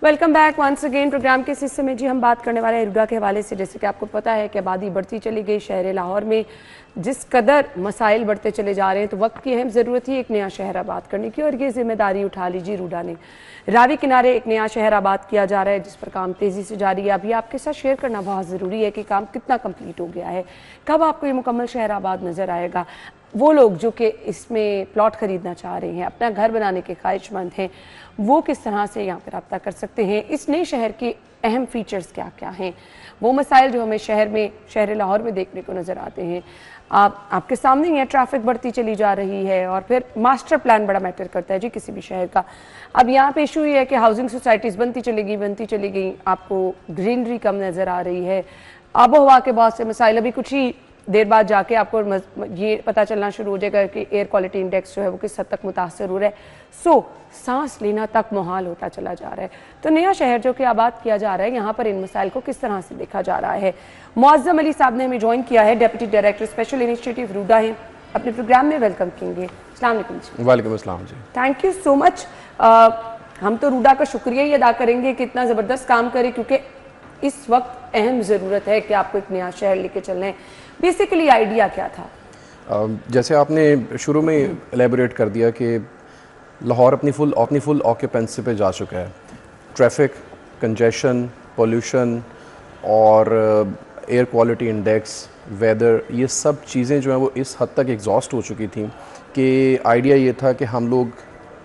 Welcome back once again. Programme के इस हिस्से में जी हम बात करने वाले हैं ईदगाह के हवाले से। जैसे कि आपको पता है कि आबादी बढ़ती चली गई, शहर लाहौर में जिस कदर मसाइल बढ़ते चले जा रहे हैं तो वक्त की अहम ज़रूरत थी एक नया शहर आबाद करने की, और ये जिम्मेदारी उठा लीजिए रूडा ने। रावी किनारे एक नया शहर आबाद किया जा रहा है जिस पर काम तेज़ी से जारी है। अभी आपके साथ शेयर करना बहुत ज़रूरी है कि काम कितना कम्प्लीट हो गया है, कब आपको ये मुकम्मल शहर आबाद नज़र आएगा। वो लोग जो कि इसमें प्लॉट ख़रीदना चाह रहे हैं, अपना घर बनाने के ख्वाहिशमंद हैं, वो किस तरह से यहाँ पर रब्ता कर सकते हैं। इस नए शहर के अहम फीचर्स क्या क्या हैं, वो मसाइल जो हमें शहर लाहौर में देखने को नज़र आते हैं। आपके सामने ही है, ट्रैफिक बढ़ती चली जा रही है, और फिर मास्टर प्लान बड़ा मैटर करता है जी किसी भी शहर का। अब यहाँ पे इशू ये है कि हाउसिंग सोसाइटीज़ बनती चली गई, आपको ग्रीनरी कम नज़र आ रही है, आबो हवा के बहुत से मसाइल। अभी कुछ ही देर बाद जाके आपको ये पता चलना शुरू हो जाएगा कि एयर क्वालिटी इंडेक्स जो है वो किस हद तक मुतासर हो रहा है। सांस लेना तक मुहाल होता चला जा रहा है। तो नया शहर जो कि आबाद किया जा रहा है, यहाँ पर इन मसाइल को किस तरह से देखा जा रहा है। मुअज़्ज़म अली साहब ने हमें ज्वाइन किया है, deputy director special initiative RUDA है, अपने प्रोग्राम में वेलकम करेंगे। अस्सलाम वालेकुम जी। वालेकुम अस्सलाम जी। Thank you so much. हम तो रूडा का शुक्रिया ही अदा करेंगे कि इतना ज़बरदस्त काम करे, क्योंकि इस वक्त अहम ज़रूरत है कि आपको एक नया शहर लेके चलना है। बेसिकली आइडिया क्या था? जैसे आपने शुरू में एलेबोरेट कर दिया कि लाहौर अपनी फुल ऑक्यूपेंसी पे जा चुका है। ट्रैफिक, कंजेशन, पोल्यूशन और एयर क्वालिटी इंडेक्स, वेदर, ये सब चीज़ें जो हैं वो इस हद तक एग्जॉस्ट हो चुकी थी कि आइडिया ये था कि हम लोग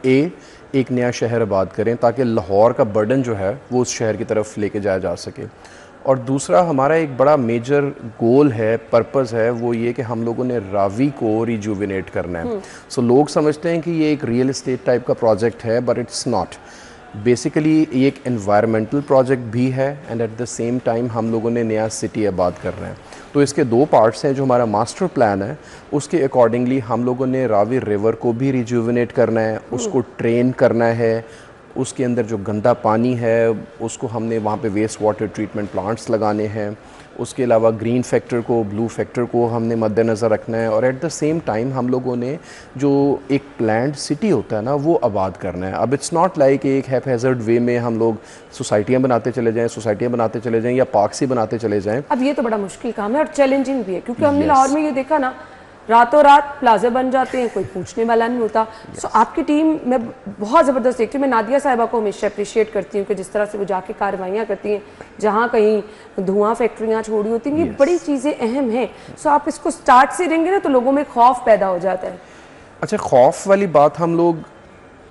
एक नया शहर आबाद करें ताकि लाहौर का बर्डन जो है वो उस शहर की तरफ लेके जाया जा सके। और दूसरा हमारा एक बड़ा मेजर गोल है, पर्पज़ है, वो ये कि हम लोगों ने रावी को रिजुविनेट करना है। सो लोग समझते हैं कि ये एक रियल एस्टेट टाइप का प्रोजेक्ट है, बट इट्स नॉट। बेसिकली ये एक एनवायरमेंटल प्रोजेक्ट भी है and at the same time हम लोगों ने नया सिटी आबाद करना है। तो इसके दो पार्ट्स हैं। जो हमारा मास्टर प्लान है उसके अकॉर्डिंगली हम लोगों ने रावी रिवर को भी रिजुविनेट करना है, उसको ट्रेन करना है। उसके अंदर जो गंदा पानी है उसको हमने वहाँ पे वेस्ट वाटर ट्रीटमेंट प्लांट्स लगाने हैं। उसके अलावा ग्रीन फैक्टर को, ब्लू फैक्टर को हमने मद्देनज़र रखना है, और एट द सेम टाइम हम लोगों ने जो एक प्लान्ड सिटी होता है ना वो आबाद करना है। अब इट्स नॉट लाइक एक हैज़र्ड वे में हम लोग सोसाइटियाँ बनाते चले जाएँ या पार्क्स ही बनाते चले जाएँ। अब ये तो बड़ा मुश्किल काम है और चैलेंजिंग भी है, क्योंकि हमने लाहौर में ये देखा ना, रातों रात प्लाजा बन जाते हैं, कोई पूछने वाला नहीं होता। सो आपकी टीम में बहुत ज़बरदस्त देखती हूँ। मैं नादिया साहिबा को हमेशा अप्रिशिएट करती हूँ कि जिस तरह से वो जाके कार्रवाइयाँ करती हैं, जहाँ कहीं धुआं फैक्ट्रियाँ छोड़ी होती हैं, ये बड़ी चीज़ें अहम हैं। सो आप इसको स्टार्ट से देंगे ना तो लोगों में खौफ पैदा हो जाता है। अच्छा, खौफ वाली बात, हम लोग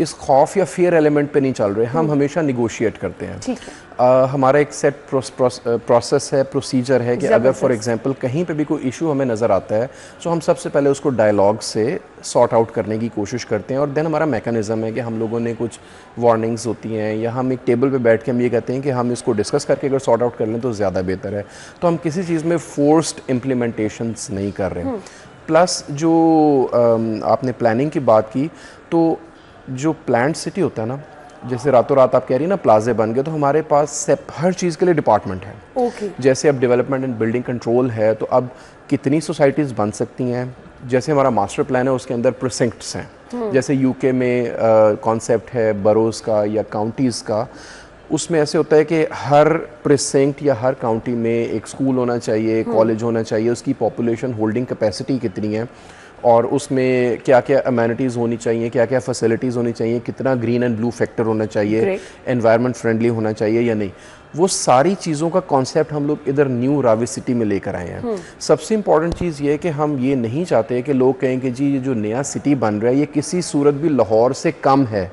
इस खौफ या फियर एलिमेंट पे नहीं चल रहे, हम हमेशा निगोशिएट करते हैं। ठीक है। हमारा एक सेट प्रोसेस है, प्रोसीजर है कि अगर फॉर एग्जांपल कहीं पे भी कोई इशू हमें नज़र आता है तो हम सबसे पहले उसको डायलॉग से सॉर्ट आउट करने की कोशिश करते हैं। और देन हमारा मैकेनिज़्म है कि हम लोगों ने कुछ वार्निंग्स होती हैं या हम एक टेबल पे बैठ के हम ये कहते हैं कि हम इसको डिस्कस करके अगर सॉर्ट आउट कर लें तो ज़्यादा बेहतर है। तो हम किसी चीज़ में फोर्स्ड इम्प्लीमेंटेशंस नहीं कर रहे। प्लस जो आपने प्लानिंग की बात की, तो जो प्लान्ड सिटी होता है ना, जैसे रातों रात आप कह रही हैं ना प्लाजे बन गए, तो हमारे पास हर चीज़ के लिए डिपार्टमेंट है। जैसे अब डेवलपमेंट एंड बिल्डिंग कंट्रोल है, तो अब कितनी सोसाइटीज़ बन सकती हैं। जैसे हमारा मास्टर प्लान है उसके अंदर प्रिसिंक्ट्स हैं। जैसे यूके में कॉन्सेप्ट है बरोज़ का या काउंटीज़ का, उसमें ऐसे होता है कि हर प्रिसिंक्ट या हर काउंटी में एक स्कूल होना चाहिए, कॉलेज होना चाहिए, उसकी पॉपुलेशन होल्डिंग कैपेसिटी कितनी है और उसमें क्या क्या अमेनिटीज़ होनी चाहिए, क्या क्या फैसिलिटीज़ होनी चाहिए, कितना ग्रीन एंड ब्लू फैक्टर होना चाहिए, एनवायरनमेंट फ्रेंडली होना चाहिए या नहीं, वो सारी चीज़ों का कॉन्सेप्ट हम लोग इधर न्यू रावी सिटी में लेकर आए हैं। सबसे इम्पॉर्टेंट चीज़ ये है कि हम ये नहीं चाहते कि लोग कहें कि जी ये जो नया सिटी बन रहा है ये किसी सूरत भी लाहौर से कम है।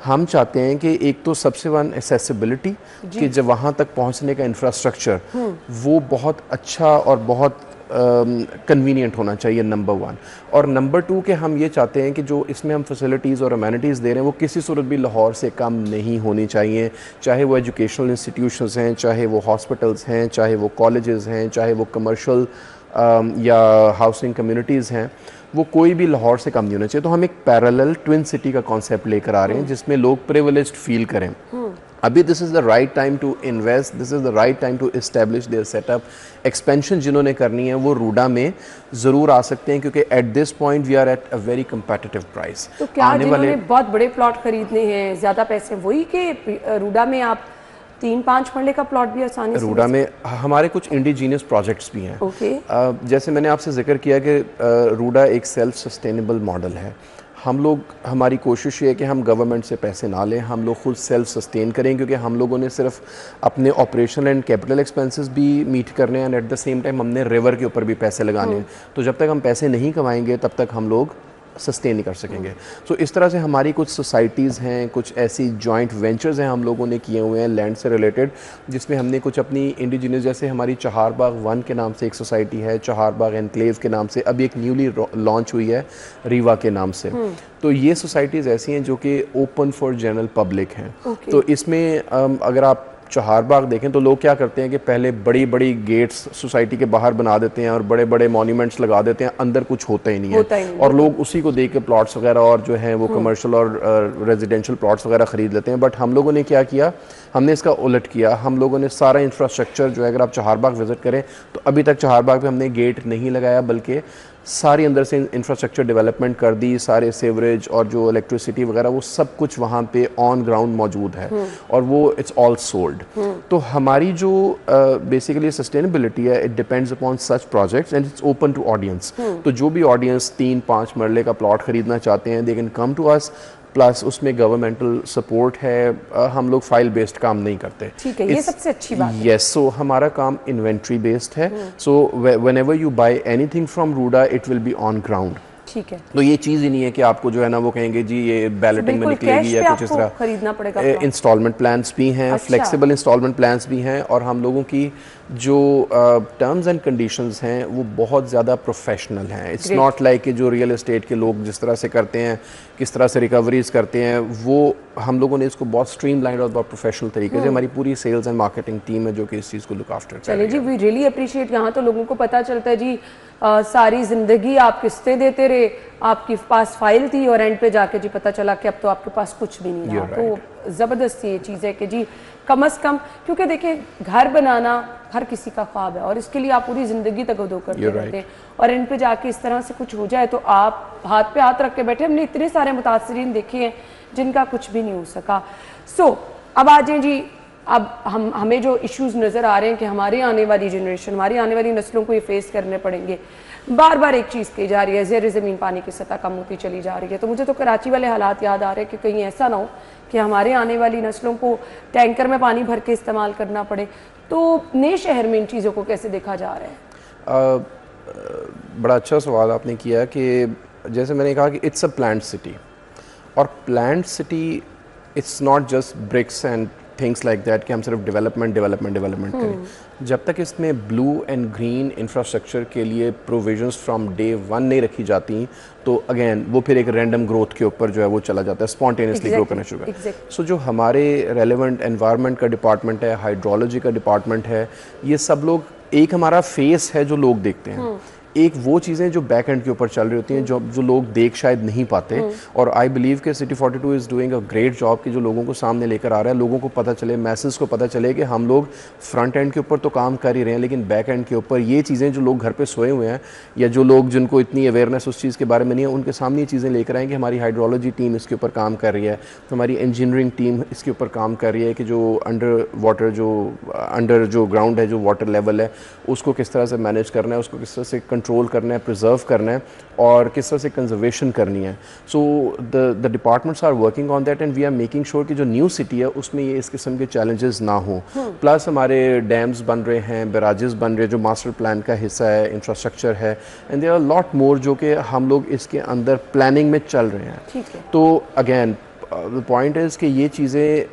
हम चाहते हैं कि एक तो सबसे वन एक्सेसिबिलिटी, कि जब वहाँ तक पहुँचने का इंफ्रास्ट्रक्चर वो बहुत अच्छा और बहुत कन्वीनियंट होना चाहिए, नंबर वन। और नंबर टू कि हम ये चाहते हैं कि जो इसमें हम फैसिलिटीज़ और अमेनिटीज़ दे रहे हैं वो किसी सूरत भी लाहौर से कम नहीं होनी चाहिए। चाहे वो एजुकेशनल इंस्टीट्यूशंस हैं, चाहे वो हॉस्पिटल्स हैं, चाहे वो कॉलेजेस हैं, चाहे वो कमर्शियल या हाउसिंग कम्युनिटीज़ हैं, वो कोई भी लाहौर से कम नहीं होना चाहिए। तो हम एक पैरेलल ट्विन सिटी का कॉन्सेप्ट लेकर आ रहे हैं जिसमें लोग प्रिविलेज्ड फील करें। अभी this is the right time to invest, this is the right time to establish their setup. Expansion जिन्होंने करनी है वो रूडा में ज़रूर आ सकते हैं, क्योंकि at this point we are at a very competitive price. तो क्या जिन्होंने बहुत बड़े प्लॉट खरीदने हैं, ज़्यादा पैसे, वही के रूडा में आप 3-5 मरले का प्लॉट भी आसानी से रूडा में हमारे कुछ इंडिजीनियस प्रोजेक्ट्स भी हैं। जैसे मैंने आपसे जिक्र किया कि रूडा एक सेल्फ सस्टेनेबल मॉडल है। हम लोग, हमारी कोशिश ये है कि हम गवर्नमेंट से पैसे ना लें, हम लोग खुद सेल्फ सस्टेन करें, क्योंकि हम लोगों ने सिर्फ अपने ऑपरेशनल एंड कैपिटल एक्सपेंसेस भी मीट करने हैं and at the same time हमने रिवर के ऊपर भी पैसे लगाने हैं। तो जब तक हम पैसे नहीं कमाएंगे तब तक हम लोग सस्टेन नहीं कर सकेंगे। सो इस तरह से हमारी कुछ सोसाइटीज़ हैं, कुछ ऐसी जॉइंट वेंचर्स हैं हम लोगों ने किए हुए हैं लैंड से रिलेटेड, जिसमें हमने कुछ अपनी इंडिजिनियस, जैसे हमारी चहारबाग 1 के नाम से एक सोसाइटी है, चहारबाग एनक्लेव के नाम से अभी एक न्यूली लॉन्च हुई है रीवा के नाम से। तो ये सोसाइटीज़ ऐसी हैं जो कि ओपन फॉर जनरल पब्लिक हैं। तो इसमें अगर आप चहारबाग देखें तो लोग क्या करते हैं कि पहले बड़ी बड़ी गेट्स सोसाइटी के बाहर बना देते हैं और बड़े बड़े मॉन्यूमेंट्स लगा देते हैं, अंदर कुछ होता ही नहीं है, और लोग उसी को देख के प्लॉट्स वगैरह और जो हैं वो कमर्शियल और रेजिडेंशियल प्लॉट्स वगैरह ख़रीद लेते हैं। बट हम लोगों ने क्या किया, हमने इसका उलट किया। हम लोगों ने सारा इंफ्रास्ट्रक्चर जो है, अगर आप चहारबाग विज़िट करें तो अभी तक चहारबाग पे हमने गेट नहीं लगाया, बल्कि सारी अंदर से इंफ्रास्ट्रक्चर डेवलपमेंट कर दी, सारे सीवरेज और जो इलेक्ट्रिसिटी वगैरह वो सब कुछ वहाँ पे ऑन ग्राउंड मौजूद है, और वो इट्स ऑल सोल्ड। तो हमारी जो बेसिकली सस्टेनेबिलिटी है, it depends upon such projects and it's open to audience. तो जो भी ऑडियंस 3-5 मरले का प्लॉट खरीदना चाहते हैं, they can come to us, plus उसमें गवर्नमेंटल सपोर्ट है। हम लोग फाइल बेस्ड काम नहीं करते। ठीक है, ये सबसे अच्छी बात है। यस, सो हमारा काम इन्वेंट्री बेस्ड है। So whenever you buy anything from RUDA it will be on ground. ठीक है, तो ये चीज़ ही नहीं है कि आपको जो है ना वो कहेंगे जी ये बैलेटिंग में निकलेगी या कुछ इस तरह। खरीदना पड़ेगा। इंस्टॉलमेंट प्लान्स भी हैं, फ्लेक्सिबल इंस्टॉलमेंट प्लान्स भी हैं, और हम लोगों की जो टर्म्स एंड कंडीशंस हैं वो बहुत ज़्यादा प्रोफेशनल हैं। इट्स नॉट लाइक कि जो रियल एस्टेट के लोग जिस तरह से करते हैं, किस तरह से रिकवरीज करते हैं, वो हम लोगों ने इसको बहुत स्ट्रीमलाइंड और बहुत प्रोफेशनल तरीके से, हमारी पूरी सेल्स एंड मार्केटिंग टीम है जो कि इस चीज़ को लुक आफ्टर कर रही है। चलिए जी, वी रियली अप्रिशिएट। यहाँ तो लोगों को पता चलता है जी, सारी जिंदगी आप किस्तें देते रहे, आपके पास फाइल थी और एंड पे जाके जी पता चला कि अब तो आपके पास कुछ भी नहीं रहा। तो ज़बरदस्त ये चीज़ है कि जी कम से कम, क्योंकि देखिए घर बनाना हर किसी का ख्वाब है और इसके लिए आप पूरी ज़िंदगी तक दो करते रहते हैं, और एंड पे जाके इस तरह से कुछ हो जाए तो आप हाथ पे हाथ रख के बैठे। हमने इतने सारे मुतासरीन देखे हैं जिनका कुछ भी नहीं हो सका। सो अब आ जाए जी, अब हमें जो इश्यूज नज़र आ रहे हैं कि हमारी आने वाली जनरेशन, हमारी आने वाली नस्लों को ये फेस करने पड़ेंगे। बार बार एक चीज़ कही जा रही है, ज़ेर ज़मीन पानी की सतह कम होती चली जा रही है। तो मुझे तो कराची वाले हालात याद आ रहे हैं कि कहीं ऐसा ना हो कि हमारे आने वाली नस्लों को टैंकर में पानी भर के इस्तेमाल करना पड़े। तो नए शहर में इन चीज़ों को कैसे देखा जा रहा है? बड़ा अच्छा सवाल आपने किया कि जैसे मैंने कहा कि इट्स अ प्लान्ड सिटी, और planned city it's not just bricks and things like that कि हम सिर्फ डेवलपमेंट करें। जब तक इसमें ब्लू एंड ग्रीन इंफ्रास्ट्रक्चर के लिए प्रोविजंस फ्रॉम डे 1 नहीं रखी जाती, तो अगेन वो फिर एक रैंडम ग्रोथ के ऊपर जो है वो चला जाता है, स्पॉन्टेनियसली ग्रो करना शुरू करता है। सो जो हमारे रेलेवेंट एनवायरनमेंट का डिपार्टमेंट है, हाइड्रोलॉजी का डिपार्टमेंट है, ये सब लोग, एक हमारा फेस है जो लोग देखते हैं, एक वो चीज़ें जो बैक एंड के ऊपर चल रही होती हैं जो लोग देख शायद नहीं पाते। और आई बिलीव कि city 42 is doing a great job कि जो लोगों को सामने लेकर आ रहा है, लोगों को पता चले, मैसेज को पता चले कि हम लोग फ्रंट एंड के ऊपर तो काम कर ही रहे हैं, लेकिन बैक एंड के ऊपर ये चीज़ें जो लोग घर पे सोए हुए हैं या जो लोग जिनको इतनी अवेयरनेस उस चीज़ के बारे में नहीं है, उनके सामने ये चीज़ें लेकर आएँ कि हमारी हाइड्रोलॉजी टीम इसके ऊपर काम कर रही है, हमारी इंजीनियरिंग टीम इसके ऊपर काम कर रही है कि जो अंडर जो ग्राउंड है, जो वाटर लेवल है, उसको किस तरह से मैनेज करना है, उसको किस तरह से कंट्रोल करना है, प्रिजर्व करना है, और किस तरह से कंजर्वेशन करनी है। So the departments are working on that and we are making sure कि जो न्यू सिटी है उसमें ये इस किस्म के चैलेंजेस ना हो। प्लस हमारे डैम्स बन रहे हैं, बैराजेस बन रहे हैं जो मास्टर प्लान का हिस्सा है, इंफ्रास्ट्रक्चर है, and there are lot more जो कि हम लोग इसके अंदर प्लानिंग में चल रहे हैं। तो अगेन द पॉइंट इज़ कि ये चीज़ें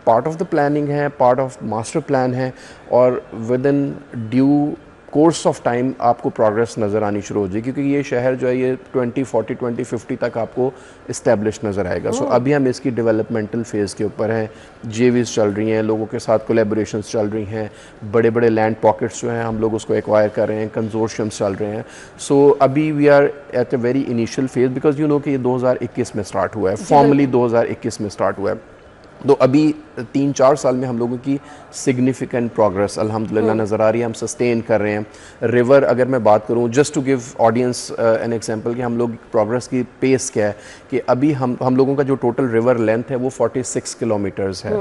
पार्ट ऑफ द प्लानिंग है, पार्ट ऑफ मास्टर प्लान है, और with in due course of time आपको प्रोग्रेस नज़र आनी शुरू हो जाएगी, क्योंकि ये शहर जो है ये 2040 2050 तक आपको इस्टेब्लिश नज़र आएगा। सो अभी हम इसकी डेवलपमेंटल फेज़ के ऊपर हैं, जेवीज़ चल रही हैं, लोगों के साथ कोलैबोरेशंस चल रही हैं, बड़े बड़े लैंड पॉकेट्स जो हैं हम लोग उसको एक्वायर कर रहे हैं, कंजोर्शियम्स चल रहे हैं। सो अभी we are at a very initial phase, because you know कि ये 2021 में स्टार्ट हुआ है, फॉर्मली 2021 में स्टार्ट हुआ है। तो अभी 3-4 साल में हम लोगों की सिग्निफिकेंट प्रोग्रेस अल्हम्दुलिल्लाह नज़र आ रही है, हम सस्टेन कर रहे हैं। रिवर अगर मैं बात करूं, just to give audience an example कि हम लोग प्रोग्रेस की पेस क्या है, कि अभी हम लोगों का जो टोटल रिवर लेंथ है वो 46 किलोमीटर्स है।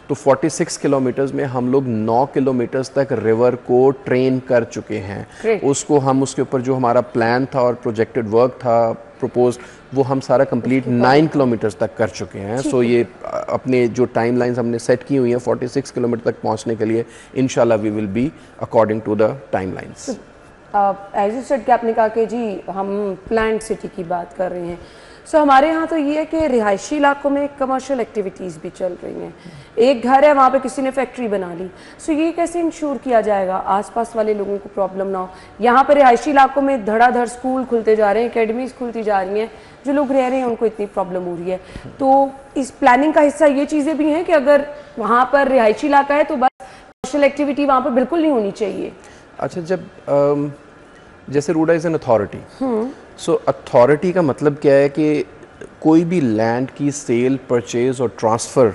तो 46 किलोमीटर्स में हम लोग 9 किलोमीटर्स तक रिवर को ट्रेन कर चुके हैं। उसको हम उसके ऊपर जो हमारा प्लान था और प्रोजेक्टेड वर्क था प्रपोज, वो हम सारा कंप्लीट 9 किलोमीटर्स तक कर चुके हैं। सो ये अपने जो टाइम लाइन्स हमने सेट की हुई हैं 46 किलोमीटर तक पहुंचने के लिए, इंशाल्लाह we will be according to the timelines. As you said कि आपने कहा कि जी हम प्लान्ड सिटी की बात कर रहे हैं। सो हमारे यहाँ तो ये है कि रिहायशी इलाकों में कमर्शियल एक्टिविटीज़ भी चल रही हैं। एक घर है, वहाँ पे किसी ने फैक्ट्री बना ली। सो ये कैसे इंश्योर किया जाएगा आसपास वाले लोगों को प्रॉब्लम ना हो? यहाँ पर रिहायशी इलाकों में धड़ाधड़ स्कूल खुलते जा रहे हैं, एकेडमीज़ खुलती जा रही हैं, जो लोग रह रहे हैं उनको इतनी प्रॉब्लम हो रही है। तो इस प्लानिंग का हिस्सा ये चीज़ें भी हैं कि अगर वहाँ पर रिहायशी इलाका है तो बस कमर्शियल एक्टिविटी वहाँ पर बिल्कुल नहीं होनी चाहिए। अच्छा, जब जैसे RUDA is an authority, so authority का मतलब क्या है कि कोई भी लैंड की सेल, परचेज और ट्रांसफ़र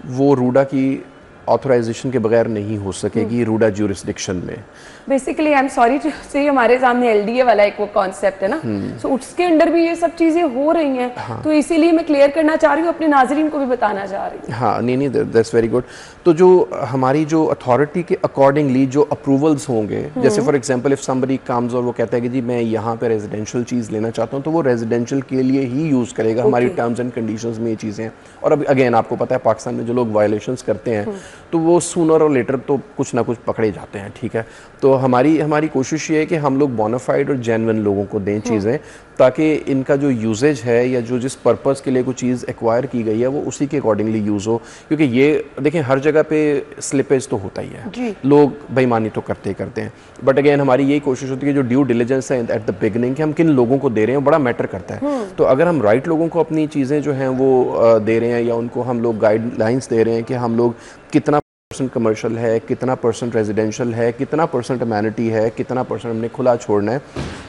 वो रूडा की ऑथराइजेशन के बगैर नहीं हो सकेगी रूडा ज्यूरिसडिक्शन में। Basically I am sorry to say हमारे सामने एलडीए वाला एक वो कॉन्सेप्ट है ना, सो उसके अंडर भी ये सब चीजें हो रही हैं। हाँ। तो इसीलिए मैं क्लियर करना चाह रही हूँ, अपने नाजरीन को भी बताना चाह रही हूँ। हाँ, नहीं दैट्स वेरी गुड। तो जो हमारी जो अथॉरिटी के अकॉर्डिंगली जो अप्रूवल्स होंगे, जैसे for example if somebody comes और वो कहता है कि जी मैं यहाँ पे रेजिडेंशियल चीज़ लेना चाहता हूँ, तो वो रेजिडेंशियल के लिए ही यूज़ करेगा। हमारी टर्म्स एंड कंडीशंस में ये चीज़ें हैं। और अब अगेन आपको पता है पाकिस्तान में जो लोग वायलेशंस करते हैं तो वो सूनर और लेटर तो कुछ ना कुछ पकड़े जाते हैं, ठीक है। तो हमारी कोशिश ये है कि हम लोग बोनाफाइड और जेन्युइन लोगों को दें चीज़ें, ताकि इनका जो यूजेज है या जो जिस पर्पस के लिए कोई चीज़ एक्वायर की गई है वो उसी के अकॉर्डिंगली यूज़ हो। क्योंकि ये देखें हर जगह पे स्लिपेज तो होता ही है, लोग बेईमानी तो करते ही करते हैं। बट अगेन हमारी यही कोशिश होती है कि जो ड्यू डिलिजेंस है एट द बिगिनिंग कि हम किन लोगों को दे रहे हैं बड़ा मैटर करता है। तो अगर हम राइट लोगों को अपनी चीज़ें जो हैं वो दे रहे हैं, या उनको हम लोग गाइडलाइंस दे रहे हैं कि हम लोग कितना % कमर्शियल है, कितना % रेजिडेंशियल है, कितना % अमेनिटी है, कितना % हमने खुला छोड़ना है।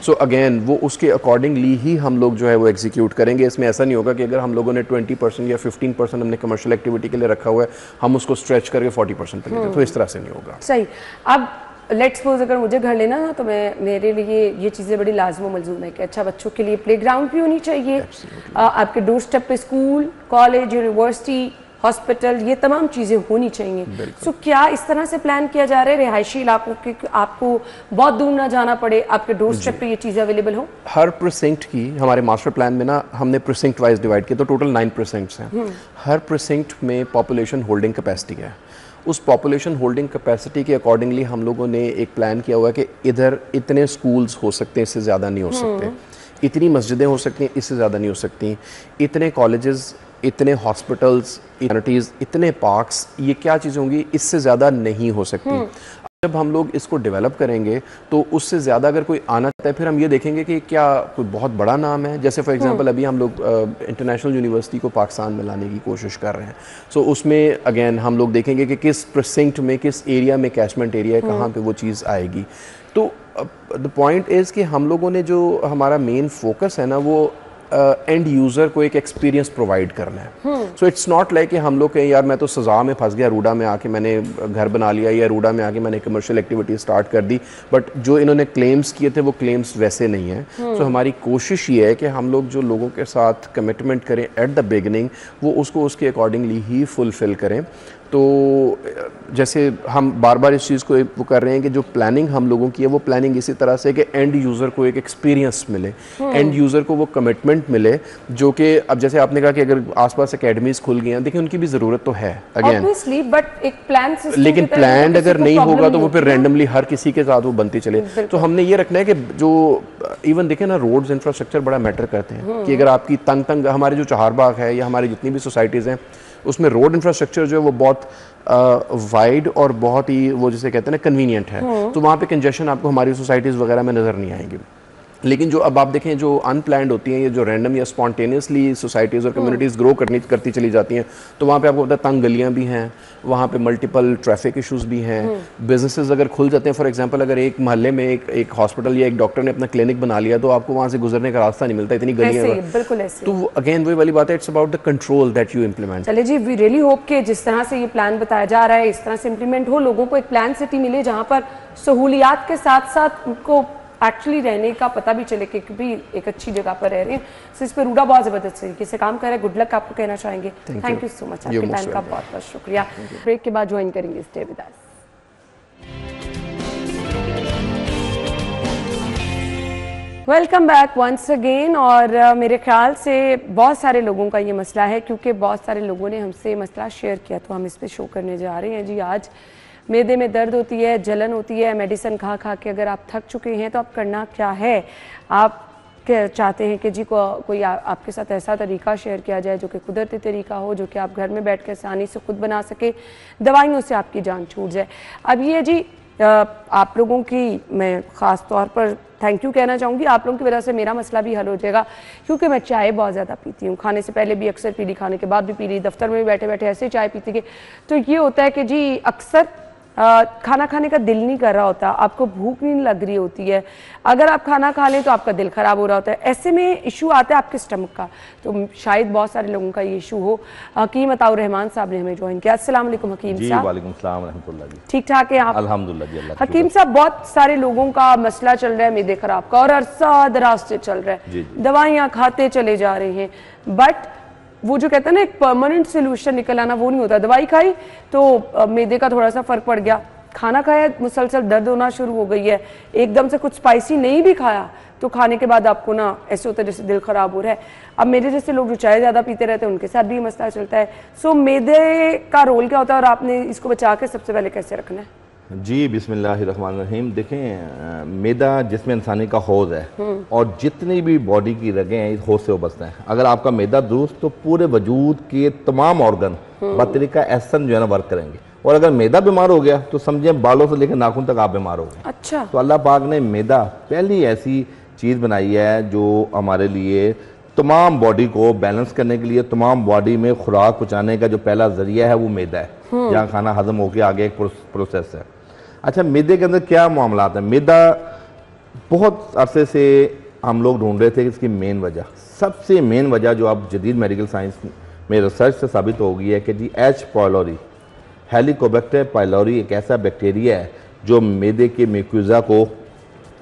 सो अगेन वो उसके अकॉर्डिंगली ही हम लोग जो है वो एग्जीक्यूट करेंगे। इसमें ऐसा नहीं होगा कि अगर हम लोगों ने 20% या 15% हमने कमर्शियल एक्टिविटी के लिए रखा हुआ है, हम उसको स्ट्रेच करके 40% पे ले जाए, तो इस तरह से नहीं होगा। सही। अब लेट्स सपोज अगर मुझे घर लेना ना, तो मेरे लिए ये चीज़ें बड़ी लाजम मलजूम है कि अच्छा बच्चों के लिए प्लेग्राउंड भी होनी चाहिए, आपके डोर स्टेप पे स्कूल, कॉलेज, यूनिवर्सिटी, हॉस्पिटल, ये तमाम चीज़ें होनी चाहिए। सो क्या इस तरह से प्लान किया जा रहा है रिहायशी इलाकों के, आपको बहुत दूर ना जाना पड़े, आपके डोर स्टेप पे ये चीज़ें अवेलेबल हो? हर प्रिसिंक्ट की हमारे मास्टर प्लान में ना हमने प्रिसिंक्ट वाइज डिवाइड किया, तो टोटल 9 प्रिसिंक्ट्स हैं। हर प्रिसिंक्ट में पॉपुलेशन होल्डिंग कैपेसिटी है। उस पॉपुलेशन होल्डिंग कैपेसिटी के अकॉर्डिंगली हम लोगों ने एक प्लान किया हुआ है कि इधर इतने स्कूल्स हो सकते हैं, इससे ज़्यादा नहीं हो सकते, इतनी मस्जिदें हो सकती हैं, इससे ज़्यादा नहीं हो सकती, इतने कॉलेजेस, इतने हॉस्पिटल्स, इतने पार्क्स, ये क्या चीज़ें होंगी, इससे ज़्यादा नहीं हो सकती। जब हम लोग इसको डेवलप करेंगे तो उससे ज़्यादा अगर कोई आना चाहता है, फिर हम ये देखेंगे कि क्या कोई बहुत बड़ा नाम है। जैसे फॉर एग्जांपल अभी हम लोग इंटरनेशनल यूनिवर्सिटी को पाकिस्तान में लाने की कोशिश कर रहे हैं। सो उसमें अगेन हम लोग देखेंगे कि किस प्रिसिंक्ट में, किस एरिया में, कैचमेंट एरिया है, कहाँ पे वो चीज़ आएगी। तो द पॉइंट इज़ कि हम लोगों ने जो हमारा मेन फोकस है ना, वो एंड यूज़र को एक एक्सपीरियंस प्रोवाइड करना है। सो इट्स नॉट लाइक कि हम लोग कहें यार मैं तो सज़ा में फंस गया, रूडा में आके मैंने घर बना लिया, या रूडा में आके मैंने कमर्शियल एक्टिविटी स्टार्ट कर दी, बट जो इन्होंने क्लेम्स किए थे वो क्लेम्स वैसे नहीं हैं। सो हमारी कोशिश ये है कि हम लोग जो लोगों के साथ कमिटमेंट करें एट द बिगिनिंग, वो उसको उसके अकॉर्डिंगली ही फुलफ़िल करें। तो जैसे हम बार बार इस चीज़ को वो कर रहे हैं कि जो प्लानिंग हम लोगों की है वो प्लानिंग इसी तरह से कि एंड यूज़र को एक एक्सपीरियंस मिले, एंड यूज़र को वो कमिटमेंट मिले, जो कि अब जैसे आपने कहा कि अगर आसपास एकेडमीज खुल गई हैं, देखिए उनकी भी ज़रूरत तो है अगेन, बट एक प्लान सिस्टम, लेकिन प्लान अगर नहीं होगा तो वो फिर रैंडमली हर किसी के साथ वो बनती चले। तो हमने ये रखना है कि जो इवन देखें ना, रोड्स इंफ्रास्ट्रक्चर बड़ा मैटर करते हैं कि अगर आपकी तंग हमारे जो चहारबाग है या हमारी जितनी भी सोसाइटीज़ हैं, उसमें रोड इंफ्रास्ट्रक्चर जो है वो बहुत वाइड और बहुत ही वो जिसे कहते हैं ना कन्वीनियंट है। तो वहाँ पे कंजेशन आपको हमारी सोसाइटीज़ वगैरह में नज़र नहीं आएंगी। लेकिन जो अब आप देखें जो अनप्लान्ड होती हैं, ये जो रैंडम या स्पॉन्टेनियसली सोसाइटीज़ और कम्युनिटीज़ ग्रो करती चली जाती हैं, तो वहाँ पे आपको पता है तंग गलियाँ भी हैं, वहाँ पे मल्टीपल ट्रैफिक इश्यूज़ भी हैं, बिजनेसेस अगर खुल जाते हैं, फॉर एग्जांपल अगर एक मोहल्ले में एक हॉस्पिटल या एक डॉक्टर ने अपना क्लिनिक बना लिया तो आपको वहाँ से गुजरने का रास्ता नहीं मिलता, इतनी गलियाँ। बिल्कुल ऐसे। तो अगेन वही वाली बात है, it's about the control that you implement. चले जी, वी रियली होप कि जिस तरह से ये प्लान बताया जा रहा है इस तरह से इम्प्लीमेंट हो, लोगों को एक प्लान सिटी मिले जहाँ पर सहूलियात के साथ साथ उनको एक्चुअली रहने का पता भी चले कि भी एक अच्छी जगह पर रह रहे हैं। सो इस पर रूडा बहुत ज़बरदस्त तरीके से काम कर रहा है। गुड लक आपको कहना चाहेंगे। थैंक यू सो मच, आपके टाइम का बहुत बहुत शुक्रिया। ब्रेक के बाद ज्वाइन करेंगे stay with us. Welcome back once again. और मेरे ख्याल से बहुत सारे लोगों का ये मसला है, क्योंकि बहुत सारे लोगों ने हमसे मसला शेयर किया, तो हम इस पर शो करने जा रहे हैं जी। आज मैदे में दर्द होती है, जलन होती है, मेडिसिन खा खा के अगर आप थक चुके हैं तो आप करना क्या है? आप चाहते हैं कि जी कोई आपके साथ ऐसा तरीका शेयर किया जाए जो कि कुदरती तरीका हो, जो कि आप घर में बैठ के आसानी से खुद बना सके, दवाइयों से आपकी जान छूट जाए। अब ये जी आप लोगों की मैं ख़ास तौर पर थैंक यू कहना चाहूँगी, आप लोगों की वजह से मेरा मसला भी हल हो जाएगा, क्योंकि मैं चाय बहुत ज़्यादा पीती हूँ। खाने से पहले भी अक्सर पी ली, खाने के बाद भी पी ली, दफ्तर में भी बैठे बैठे ऐसे चाय पीती गई। तो ये होता है कि जी अक्सर खाना खाने का दिल नहीं कर रहा होता, आपको भूख नहीं लग रही होती है, अगर आप खाना खा लें तो आपका दिल ख़राब हो रहा होता है, ऐसे में इशू आता है आपके स्टमक का। तो शायद बहुत सारे लोगों का ये इशू हो। हकीम अताउर रहमान साहब ने हमें ज्वाइन किया। अस्सलाम वालेकुम हकीम साहब। वालेकुम सलाम रहमतुल्लाह जी। ठीक ठाक है आप? अल्हम्दुलिल्लाह जी, अल्लाह का हकीम साहब, बहुत सारे लोगों का मसला चल रहा है मैदे खराब का, और अरसा दराज से चल रहा है, दवाइयाँ खाते चले जा रहे हैं, बट वो जो कहते हैं ना एक परमानेंट सोल्यूशन निकल आना, वो नहीं होता। दवाई खाई तो मैदे का थोड़ा सा फर्क पड़ गया, खाना खाया मुसलसल दर्द होना शुरू हो गई है, एकदम से कुछ स्पाइसी नहीं भी खाया तो खाने के बाद आपको ना ऐसे होता है जैसे दिल खराब हो रहा है। अब मेरे जैसे लोग जो चाय ज़्यादा पीते रहते हैं उनके साथ भी मसला चलता है। सो मैदे का रोल क्या होता है और आपने इसको बचा के सबसे पहले कैसे रखना है? जी बिस्मिल्लाहिर्रहमानिर्रहीम। देखें, मैदा जिसमें इंसानी का हौज है और जितनी भी बॉडी की रगें हैं इस हौज से वाबस्ता हैं। अगर आपका मैदा दुरुस्त तो पूरे वजूद के तमाम ऑर्गन बतरीका एहसन जो है ना वर्क करेंगे, और अगर मैदा बीमार हो गया तो समझे बालों से लेकर नाखून तक आप बीमार हो गए। अच्छा। तो अल्लाह पाक ने मैदा पहली ऐसी चीज़ बनाई है जो हमारे लिए तमाम बॉडी को बैलेंस करने के लिए, तमाम बॉडी में खुराक पहुँचाने का जो पहला जरिया है वो मैदा है, जहाँ खाना हजम होकर आगे एक प्रोसेस है। अच्छा, मैदे के अंदर क्या मामला है? मैदा बहुत अरसे से हम लोग ढूंढ रहे थे कि इसकी मेन वजह, सबसे मेन वजह जो अब जदीद मेडिकल साइंस में रिसर्च से साबित हो गई है कि जी एच पायलोरी, हेलिकोबैक्टर पायलोरी एक ऐसा बैक्टीरिया है जो मैदे के म्यूकोजा को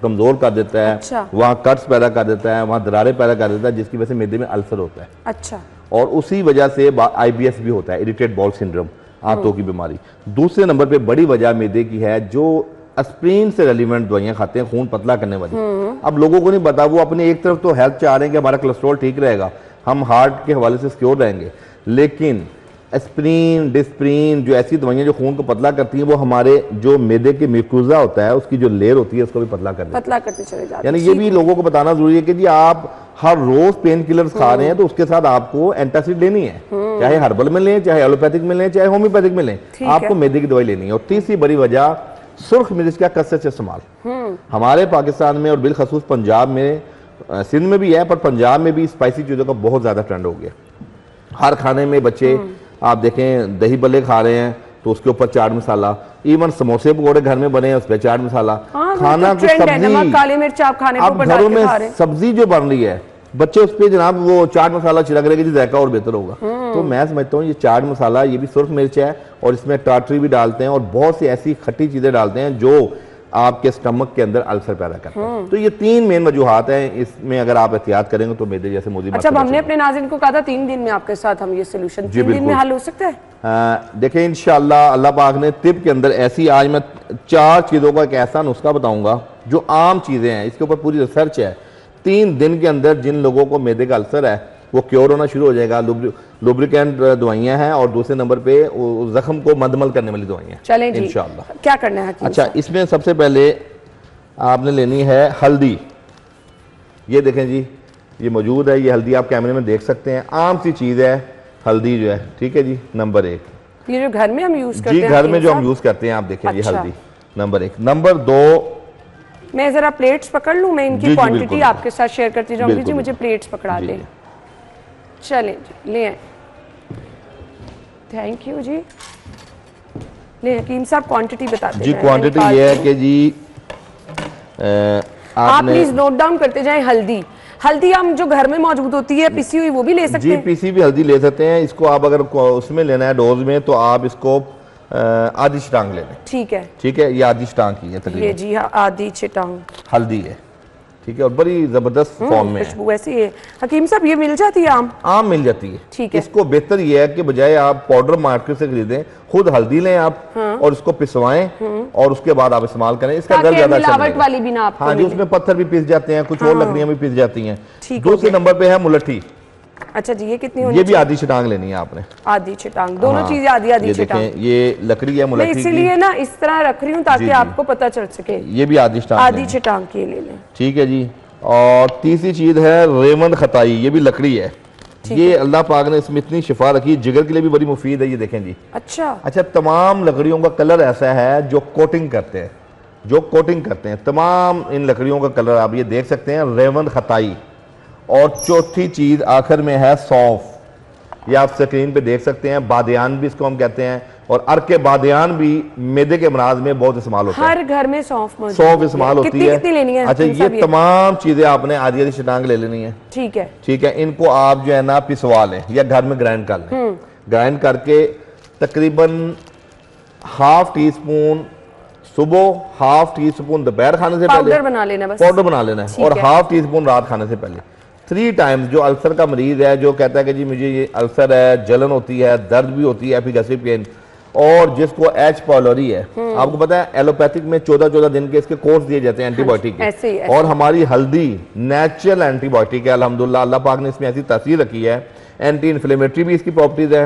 कमज़ोर कर देता है। अच्छा। वहाँ कट्स पैदा कर देता है, वहाँ दरारें पैदा कर देता है, जिसकी वजह से मैदे में अल्सर होता है। अच्छा। और उसी वजह से IBS भी होता है, इरिटेट बाउल सिंड्रोम, आंतों की बीमारी। दूसरे नंबर पे बड़ी वजह मैदे की है जो एस्प्रिन से रेलिवेंट दवाइयाँ खाते हैं खून पतला करने वाली। अब लोगों को नहीं पता, वो अपनी एक तरफ तो हेल्थ चाह रहे हैं कि हमारा कोलेस्ट्रॉल ठीक रहेगा, हम हार्ट के हवाले से सिक्योर रहेंगे, लेकिन एस्प्रिन, डिस्प्रिन जो ऐसी दवाइयाँ जो खून को पतला करती हैं वो हमारे जो मैदे के म्यूकोजा होता है उसकी जो लेयर होती है उसको भी पतला करते चले जाते हैं। यानी ये भी लोगों को बताना जरूरी है कि जी आप हर रोज पेन किलर्स खा रहे हैं तो उसके साथ आपको एंटासिड लेनी है, चाहे हर्बल में लें, चाहे एलोपैथिक में लें, चाहे होम्योपैथिक में लें, आपको मैदे की दवाई लेनी है। और तीसरी बड़ी वजह सुर्ख मिर्च का कसरत से इस्तेमाल। हमारे पाकिस्तान में और बिलखसूस पंजाब में, सिंध में भी है, पर पंजाब में भी स्पाइसी चीज़ों का बहुत ज़्यादा ट्रेंड हो गया। हर खाने में बच्चे आप देखें दही बल्ले खा रहे हैं तो उसके ऊपर चाट मसाला, इवन समोसे पकौड़े घर में बने हैं उस पर चाट मसाला। खाना की सब्जी, काली मिर्च आप खाने आप घरों में सब्जी जो बन रही है बच्चे उस पर जनाब वो चाट मसाला छिड़क रहे कि जायका और बेहतर होगा। तो मैं समझता हूँ ये चाट मसाला ये भी सुर्ख मिर्च है और इसमें टाटरी भी डालते हैं और बहुत सी ऐसी खट्टी चीजें डालते हैं जो आपके स्टमक के अंदर अल्सर पैदा करते हैं। तो ये 3 मेन वजूहात हैं, इसमें अगर आप एहतियात करेंगे तो मैदे जैसे मोदी। अच्छा, हमने अपने नाज़रीन को कहा था 3 दिन में आपके साथ हम ये सोल्यूशन 3 दिन में हल हो सकता है। देखें इंशाअल्लाह अल्लाह पाक ने तिब के अंदर ऐसी, आज मैं 4 चीज़ों का एक ऐसा नुस्खा बताऊंगा जो आम चीज़ें हैं, इसके ऊपर पूरी रिसर्च है। 3 दिन के अंदर जिन लोगों को मैदे का अल्सर है वो क्योर होना शुरू हो जाएगा। लुब्रिकेंट दवाइयाँ हैं और दूसरे नंबर पे जख्म को मदमल करने वाली दवाइयाँ। चलें जी, इंशाअल्लाह क्या करना है? अच्छा, इसमें सबसे पहले आपने लेनी है हल्दी। ये देखें जी, ये मौजूद है, ये हल्दी आप कैमरे में देख सकते हैं, आम सी चीज़ है हल्दी जो है, ठीक है जी। नंबर 1 ये जो घर में हम यूज करते हैं, जी घर में जो हम यूज करते हैं, आप देखें ये हल्दी नंबर 1। नंबर 2 मैं जरा प्लेट्स पकड़ लूं, मैं इनकी जी, क्वांटिटी बिल्कुल। आपके साथ शेयर करती जाऊंगी। जी बिल्कुल, मुझे प्लेट्स पकड़ा जी, दें। जी। चलें जी, ले आए। थैंक यू जी। ले हकीम साहब क्वांटिटी बता दें जी क्वांटिटी ये है कि जी आप आपने प्लीज नोट डाउन करते जाएं। हल्दी, हल्दी हम जो घर में मौजूद होती है पिसी हुई, वो भी ले सकते जी हैं। पीसी भी हल्दी ले सकते हैं। इसको आप अगर उसमें लेना है डोज में, तो आप इसको आधी छटांग ले लें। ठीक है, ठीक है, ये आधी छटांग की है ये तकरीबन जी हाँ आधी छिटांग। हल्दी है। ठीक है, और बड़ी जबरदस्त फॉर्म में है। खुशबू ऐसी है। हकीम साहब ये मिल जाती है आम? आम मिल जाती है। ठीक है। इसको बेहतर ये है कि बजाय आप पाउडर मार्केट से खरीदें, खुद हल्दी लें आप और इसको पिसवाएं और उसके बाद आप इस्तेमाल करें। इसका ताकि रिजल्ट ज्यादा अच्छा मिलावट मिलेगा। वाली भी ना आपको हाँ जी, मिले। उसमें पत्थर भी पिस जाते हैं, कुछ और लकड़ियां भी पिस जाती हैं। ठीक हो दूसरे गया। नंबर पे है मुलट्ठी। अच्छा जी, ये कितनी होनी ये भी चाहिए? आधी छटांग लेनी है आपने। आधी छिटांग, दोनों हाँ, चीजें आधी आधी ये छिटांग। देखें, ये लकड़ी है मैं मुलट्ठी की। इसीलिए ना इस तरह रख रही हूँ ताकि जी, जी। आपको पता चल सके। ये भी आधी छटांग आधी लेनी है। छिटांग की ले लें। ठीक है जी। और तीसरी चीज है रेवंद खताई। ये भी लकड़ी है। ये अल्लाह पाक ने इसमें इतनी शिफा रखी, जिगर के लिए भी बड़ी मुफीद है। ये देखें जी। अच्छा, तमाम लकड़ियों का कलर ऐसा है जो कोटिंग करते हैं, तमाम इन लकड़ियों का कलर आप ये देख सकते हैं, रेवंद खताई। और चौथी चीज आखिर में है सौंफ। ये आप स्क्रीन पे देख सकते हैं, बादियान भी इसको हम कहते हैं। और अर्के बादियान भी मैदे के अमराज में बहुत इस्तेमाल होता है। हर घर में सौंफ मौजूद सौंफ इस्तेमाल होती है। कितनी लेनी है? अच्छा, ये तमाम चीजें आपने आधी आधी छटांग ले लेनी है। ठीक है, ठीक है, इनको आप जो है ना पिसवा लें या घर में ग्राइंड कर लें। ग्राइंड करके तकरीबन हाफ टी स्पून सुबह, हाफ टी स्पून दोपहर खाने से पहले पाउडर बना लेना बस। पाउडर बना लेना है। और हाफ टी स्पून रात खाने से पहले 3 टाइम्स। जो अल्सर का मरीज है, जो कहता है कि जी मुझे ये अल्सर है, जलन होती है, दर्द भी होती है, एपिगैस्ट्रिक पेन, और जिसको एच पायलोरी है, आपको पता है एलोपैथिक में 14-14 दिन के इसके कोर्स दिए जाते हैं एंटीबायोटिक ऐसे ही, के। और हमारी हल्दी नेचुरल एंटीबायोटिक है अल्हम्दुलिल्लाह। अल्लाह पाक ने इसमें ऐसी तासीर रखी है। एंटी इन्फ्लेमेटरी भी इसकी प्रॉपर्टीज है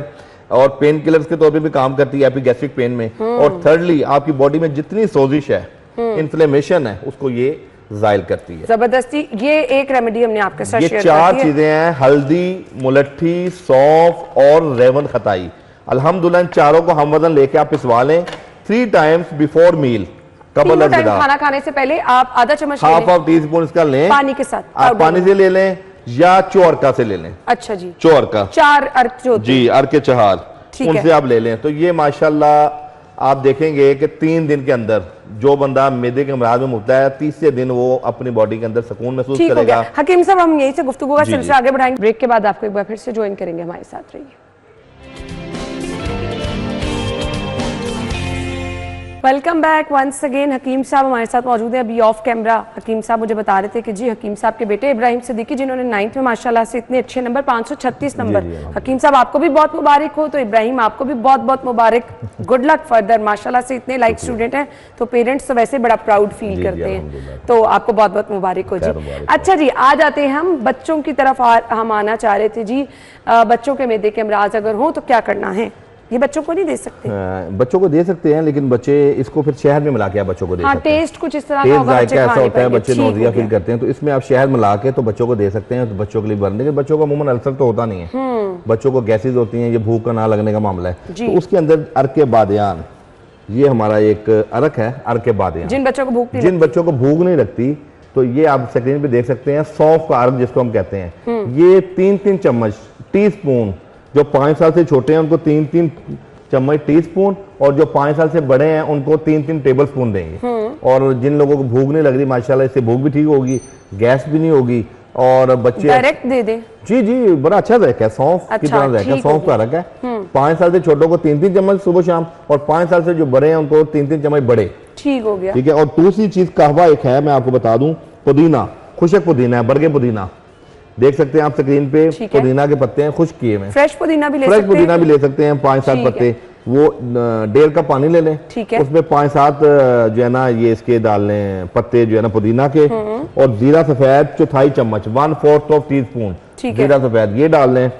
और पेन किलर्स के तौर पे भी काम करती है एपिगैस्ट्रिक पेन में। और थर्डली आपकी बॉडी में जितनी सोजिश है, इन्फ्लेमेशन है, उसको ये जायल करती है। जबरदस्ती। ये एक रेमेडी हमने आपके साथ ये शेयर 4 चीजें हैं, हल्दी, मुलट्ठी, सौंफ और रेवंद खताई। अल्हम्दुलिल्लाह इन चारों को हम वजन लेके आप पिसवा लें 3 टाइम्स बिफोर मील, तीनों टाइम खाना खाने से पहले आप आधा चम्मच हाफ ऑफ टी स्पून इसका लें, पानी के साथ। आप पानी से ले लें या चोरका से ले लें। अच्छा जी, चोरका 4 अर्क जो होते जी, अर्के चहार, ठीक उनसे आप ले लें। तो ये माशाल्लाह आप देखेंगे कि 3 दिन के अंदर जो बंदा मैदे के अमराज में मुब्तला है, तीसरे दिन वो अपनी बॉडी के अंदर सुकून महसूस ठीक हो करेगा। गया। हकीम साहब हम यही से गुफ्तगू का जी, सिलसिला आगे बढ़ाएंगे। ब्रेक के बाद आपको एक बार फिर से ज्वाइन करेंगे, हमारे साथ रहिए। Welcome back once again. हकीम साहब हमारे साथ मौजूद हैं अभी ऑफ कैमरा। हकीम साहब मुझे बता रहे थे कि जी हकीम साहब के बेटे इब्राहिम सिद्दीकी, जिन्होंने 9th में माशाल्लाह से इतने अच्छे नंबर 536 नंबर। हकीम साहब आपको भी बहुत मुबारक हो, तो इब्राहिम आपको भी बहुत बहुत मुबारक। Good luck further. माशाल्लाह से इतने लाइक स्टूडेंट हैं तो पेरेंट्स तो वैसे बड़ा प्राउड फील करते हैं, तो आपको बहुत बहुत मुबारक हो जी। अच्छा जी, आ जाते हैं हम बच्चों की तरफ। हम आना चाह रहे थे जी, बच्चों के मैदे के अमराज अगर हो तो क्या करना है? ये बच्चों को नहीं दे सकते? बच्चों को दे सकते हैं, लेकिन बच्चे इसको फिर शहद में मिला के आप बच्चों को दे सकते हैं। टेस्ट कुछ इस तरह का होगा, जायका ऐसा होता है, बच्चे ठीक नौजिया हो फील करते हैं, तो इसमें आप शहद मिला के तो बच्चों को दे सकते हैं, तो बच्चों के लिए बन। लेकिन बच्चों को अमूमन अल्सर तो होता नहीं है, बच्चों को गैसेज होती हैं, ये भूख का ना लगने का मामला है। तो उसके अंदर अर्के बादियान, ये हमारा एक अर्क है, अर्के बादियान। जिन बच्चों को भूख नहीं लगती, तो ये आप स्क्रीन पे देख सकते हैं, सौंफ का अर्क जिसको हम कहते हैं। ये 3-3 चम्मच टी स्पून, जो 5 साल से छोटे हैं उनको 3-3 चम्मच टी स्पून, और जो 5 साल से बड़े हैं उनको 3-3 टेबल स्पून देंगे। और जिन लोगों को भूख नहीं लग रही, माशाल्लाह इससे भूख भी ठीक होगी, गैस भी नहीं होगी, और बच्चे डायरेक्ट दे दें। जी जी, बड़ा अच्छा जायका है, सौंफ की तरह जायका, सौंफ का रखा है। 5 साल से छोटों को 3-3 चम्मच सुबह शाम, और 5 साल से जो बड़े हैं उनको 3-3 चम्मच बड़े। ठीक हो गया। ठीक है। और दूसरी चीज कहवा एक है, मैं आपको बता दूं, पुदीना, खुशक पुदीना है, बरगे पुदीना देख सकते हैं आप स्क्रीन पे। पुदीना के पत्ते हैं खुश्क किए हुए, फ्रेश पुदीना भी ले फ्रेश पुदीना भी ले सकते हैं। 5-7 पत्ते, वो 1.5 कप पानी ले लें, उसमें 5-7 जो है ना ये इसके डाल लें पत्ते जो है ना पुदीना के, और जीरा सफेद 1/4 चम्मच, 1/4 ऑफ टी स्पून जीरा सफेद ये डाल लें।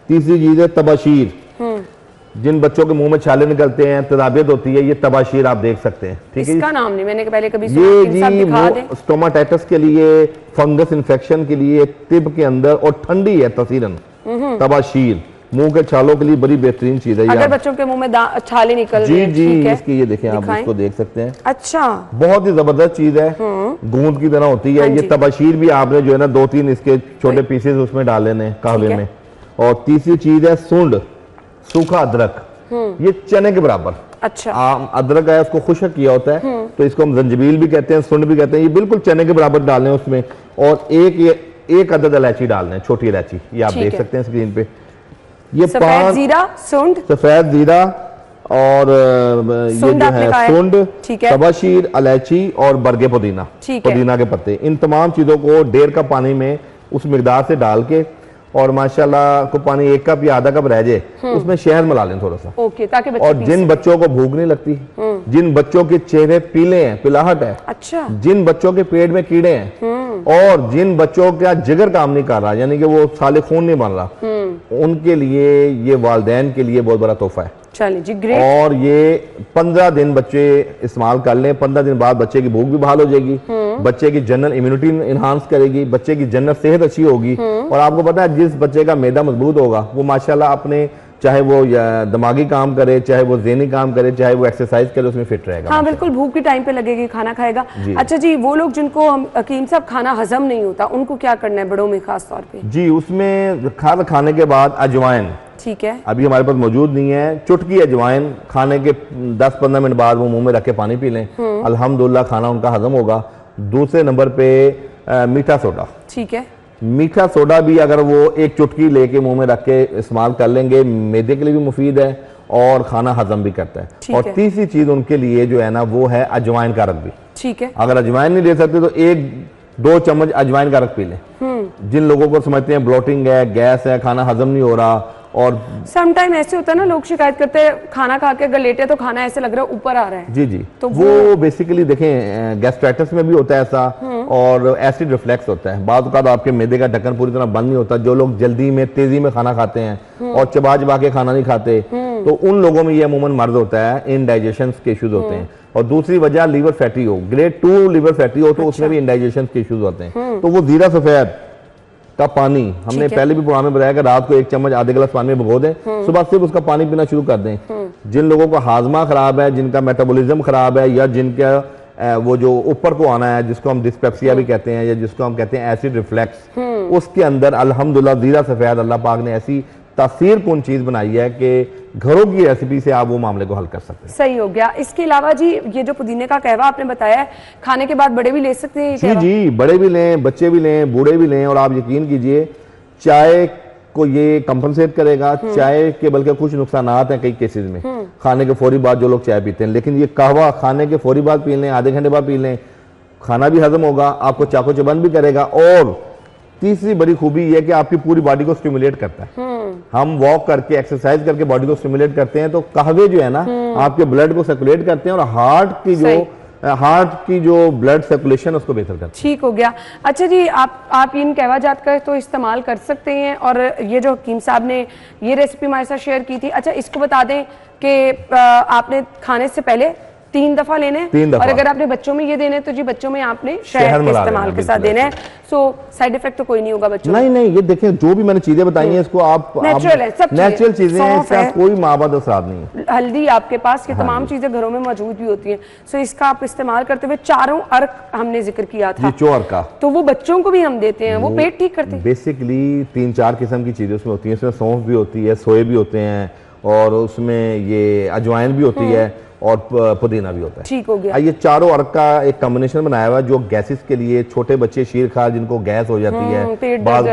तीसरी चीज है तबाशीर, जिन बच्चों के मुंह में छाले निकलते हैं, तदाबियत होती है, ये तबाशीर आप देख सकते हैं। ठीक है, इसका नाम नहीं मैंने पहले कभी सुना। ये जी स्टोमाटाइटिस के लिए, फंगस इन्फेक्शन के लिए, तिब के अंदर, और ठंडी है तसीरन तबाशीर, मुंह के छालों के लिए बड़ी बेहतरीन चीज है। अगर बच्चों के मुंह में छाले निकल रहे हैं, जी जी, इसकी ये देखें, आप इसको देख सकते हैं। अच्छा, बहुत ही जबरदस्त चीज है, गूंद की तरह होती है। ये तबाशीर भी आपने जो है ना 2-3 इसके छोटे पीसेस उसमें डाल लेने कहवे में। और तीसरी चीज है सुंड, सूखा अदरक, ये चने के बराबर। अच्छा, अदरक है उसको खुशक किया होता है, तो इसको हम जंजीबील भी कहते हैं, सुंड भी कहते हैं। ये बिल्कुल चने के बराबर डालने उसमें। और एक अदद इलायची डालना है, छोटी इलायची, ये आप देख सकते हैं स्क्रीन पे। ये सफेद जीरा, सुंड, सफेद जीरा और ये जो है सुंड, तबाशीर, इलायची और बरगे पुदीना, पुदीना के पत्ते, इन तमाम चीजों को 1.5 कप पानी में उस मिकदार से डाल के, और माशाल्लाह को पानी 1 कप या आधा कप रह जाए, उसमें शहद मिला लें थोड़ा सा। ओके, ताकि और जिन बच्चों को भूख नहीं लगती, जिन बच्चों के चेहरे पीले हैं, पिलाहट है, अच्छा, जिन बच्चों के पेट में कीड़े हैं, और जिन बच्चों का जिगर काम नहीं कर रहा, यानी कि वो साले खून नहीं बन रहा, उनके लिए ये वालिदैन के लिए बहुत बड़ा तोहफा है। चलिए जी, ग्रेट। और ये 15 दिन बच्चे इस्तेमाल कर लें, 15 दिन बाद बच्चे की भूख भी बहाल हो जाएगी, बच्चे की जनरल इम्यूनिटी इनहांस करेगी, बच्चे की जनरल सेहत अच्छी होगी। और आपको पता है जिस बच्चे का मैदा मजबूत होगा वो माशाल्लाह अपने, चाहे वो दिमागी काम करे, चाहे वो ज़हनी काम करे, चाहे वो एक्सरसाइज करे, उसमें फिट रहेगा। हाँ बिल्कुल, भूख की टाइम पे लगेगी, खाना खाएगा। अच्छा जी, वो लोग जिनको हम हकीम साहब खाना हजम नहीं होता, उनको क्या करना है बड़ों में खास तौर पे? जी, उसमें खाने के बाद अजवाइन, ठीक है, अभी हमारे पास मौजूद नहीं है, चुटकी अजवाइन खाने के 10-15 मिनट बाद वो मुंह में रख के पानी पी लें, अल्हम्दुलिल्लाह खाना उनका हजम होगा। दूसरे नंबर पे मीठा सोडा, ठीक है, मीठा सोडा भी अगर वो एक चुटकी लेके मुंह में रख के इस्तेमाल कर लेंगे, मैदे के लिए भी मुफीद है और खाना हजम भी करता है। और तीसरी चीज उनके लिए जो है ना वो है अजवाइन का रख भी, ठीक है, अगर अजवाइन नहीं ले सकते तो 1-2 चम्मच अजवाइन का रख पी लें। जिन लोगों को समझते हैं ब्लोटिंग है, गैस है, खाना हजम नहीं हो रहा, और समटाइम ऐसे होता है ना, लोग शिकायत करते हैं खाना खा के अगर लेटे तो खाना ऐसे लग रहा है ऊपर आ रहा है। जी जी, तो वो बेसिकली देखें गैस्ट्राइटिस में भी होता है ऐसा, और एसिड रिफ्लेक्स होता है। बाद औक़ात आपके मैदे का ढक्कन पूरी तरह बंद नहीं होता। जो लोग जल्दी में तेजी में खाना खाते हैं और चबा चबा के खाना नहीं खाते, तो उन लोगों में ये अमूमन मर्ज होता है, इनडाइजेशन के इश्यूज होते हैं। और दूसरी वजह लीवर फैटी हो, ग्रेड 2 लीवर फैटी हो, तो उसमें भी इनडाइजेशन के इश्यूज होते हैं। तो वो जीरा सफेद का पानी हमने पहले भी प्रोग्राम में बताया कि रात को 1 चम्मच आधे गिलास पानी में भिगो दें, सुबह सिर्फ उसका पानी पीना शुरू कर दें। जिन लोगों का हाजमा खराब है, जिनका मेटाबॉलिज्म खराब है, या जिनका वो जो ऊपर को आना है, जिसको हम डिस्पेप्सिया भी कहते हैं, या जिसको हम कहते हैं एसिड रिफ्लेक्स, उसके अंदर अल्हम्दुलिल्लाह जीरा सफेद अल्लाह पाक ने ऐसी तासीरकुन चीज बनाई है कि घरों की रेसिपी से आप वो मामले को हल कर सकते हैं। सही हो गया। इसके अलावा जी ये जो पुदीने का कहवा आपने बताया है, खाने के बाद बड़े भी ले सकते हैं? जी जी, बड़े भी लें, बच्चे भी लें, बूढ़े भी लें। और आप यकीन कीजिए चाय को ये कंपनसेट करेगा, चाय के बल्कि कुछ नुकसानात हैं कई केसेस में, खाने के फौरी बाद जो लोग चाय पीते हैं, लेकिन ये कहवा खाने के फौरी बाद पी लें, आधे घंटे बाद पी लें, खाना भी हजम होगा, आपको चाको चबंद भी करेगा। और तीसरी बड़ी खूबी यह कि आपकी पूरी बॉडी को स्टिमुलेट करता है। हम वॉक करके एक्सरसाइज करके बॉडी को स्टिमुलेट करते हैं, तो कहवे जो है ना आपके ब्लड को सर्कुलेट करते हैं और हार्ट की जो ब्लड सर्कुलेशन उसको बेहतर करते हैं। ठीक हो गया। अच्छा जी, आप इन कहवा जात का तो इस्तेमाल कर सकते हैं। और ये जो हकीम साहब ने ये रेसिपी हमारे साथ शेयर की थी, अच्छा इसको बता दें कि आपने खाने से पहले 3 दफा लेने, और अगर आपने बच्चों में ये देने तो जी बच्चों में आपने शहद के इस्तेमाल के साथ देना है। सो साइड इफेक्ट तो कोई नहीं होगा बच्चों नहीं नहीं, ये देखें जो भी मैंने चीजें बताई हैं इसको आप नेचुरल है, सब नेचुरल चीजें हैं, इसका कोई माबाद असरात नहीं है। हल्दी आपके पास, ये तमाम चीजें घरों में मौजूद भी होती हैं। सो इसका आप इस्तेमाल करते हुए 4 अर्क हमने जिक्र किया था, 4 का, तो वो बच्चों को भी हम देते हैं, वो पेट ठीक करते हैं। बेसिकली 3-4 किस्म की चीजें उसमें होती है। इसमें सौंफ भी होती है, सोए भी होते हैं, और उसमें ये अजवाइन भी होती है, और पुदीना भी होता है। ठीक हो गया। ये 4 अर्क का एक कॉम्बिनेशन बनाया हुआ जो गैसेस के लिए, छोटे बच्चे शीर खा जिनको गैस हो जाती है, बाद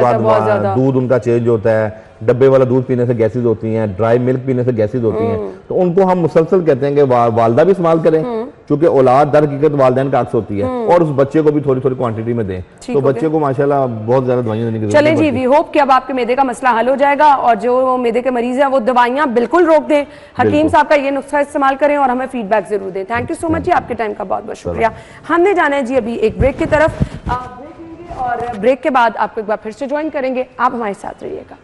दूध उनका चेंज होता है, डब्बे वाला दूध पीने से गैसेस होती हैं, ड्राई मिल्क पीने से गैसेस होती हैं, तो उनको हम मुसलसल कहते हैं कि वालदा भी इस्तेमाल करें, क्योंकि औलाद दर हकीकत वालिदैन का अक्स होती है, और उस बच्चे को भी थोड़ी थोड़ी क्वांटिटी में दें, तो बच्चे को माशाल्लाह बहुत ज्यादा दवाइयां देने की जरूरत है। चलें जी, वी होप कि अब आपके मैदे का मसला हल हो जाएगा, और जो मैदे के मरीज हैं वो दवाइयां बिल्कुल रोक दें, हकीम साहब का ये नुस्खा इस्तेमाल करें, और हमें फीडबैक जरूर दें। थैंक यू सो मच जी, आपके टाइम का बहुत बहुत शुक्रिया। हमने जाना है जी अभी एक ब्रेक की तरफ, और ब्रेक के बाद आपको एक बार फिर से ज्वाइन करेंगे, आप हमारे साथ रहिएगा।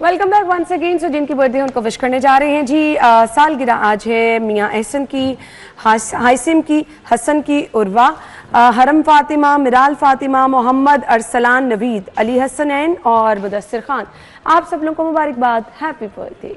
Welcome back once again. So जिनकी बर्थडे उनको विश करने जा रहे हैं जी, सालगिरह आज है मियाँ एहसन की, हासिम की, हसन की, उर्वा, हरम फातिमा, मिराल फातिमा, मोहम्मद अरसलान नवीद, अली हसनैन और मुदस्सिर खान, आप सब लोगों को मुबारकबाद, happy birthday.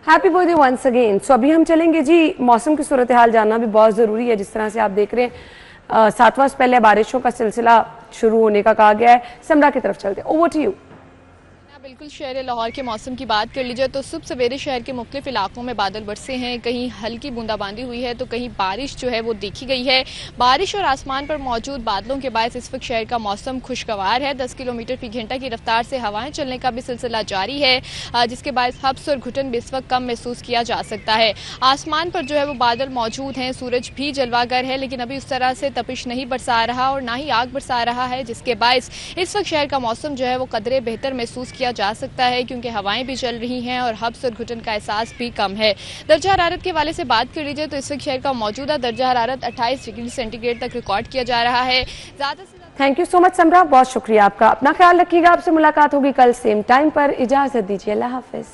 Happy birthday once again. So अभी हम चलेंगे जी, मौसम की सूरत हाल जानना भी बहुत ज़रूरी है। जिस तरह से आप देख रहे हैं 7वां से पहले बारिशों का सिलसिला शुरू होने का कहा गया है। समरा की तरफ चलते हैं, ओवर टू यू। बिल्कुल, शहर लाहौर के मौसम की बात कर लीजिए तो सुबह सवेरे शहर के मुख्तलिफ इलाकों में बादल बरसे हैं, कहीं हल्की बूंदाबांदी हुई है तो कहीं बारिश जो है वो देखी गई है। बारिश और आसमान पर मौजूद बादलों के बायस इस वक्त शहर का मौसम खुशगवार है। 10 किलोमीटर फी घंटा की रफ्तार से हवाएं चलने का भी सिलसिला जारी है, जिसके बायस हब्स और घुटन भी इस वक्त कम महसूस किया जा सकता है। आसमान पर जो है वो बादल मौजूद हैं, सूरज भी जलवागर है, लेकिन अभी उस तरह से तपिश नहीं बरसा रहा और ना ही आग बरसा रहा है, जिसके बायस इस वक्त शहर का मौसम जो है वो कदरे बेहतर महसूस किया जा सकता है, क्योंकि हवाएं भी चल रही हैं और हब्स और घुटन का एहसास भी कम है। दर्जा हरारत के हवाले से बात कर लीजिए तो इस वक्त शहर का मौजूदा दर्जा हरारत 28 डिग्री सेंटीग्रेड तक रिकॉर्ड किया जा रहा है। ज्यादा से थैंक यू सो मच समरा, बहुत शुक्रिया आपका। अपना ख्याल रखिएगा, आपसे मुलाकात होगी कल सेम टाइम पर। इजाजत दीजिए, अल्लाह हाफिज।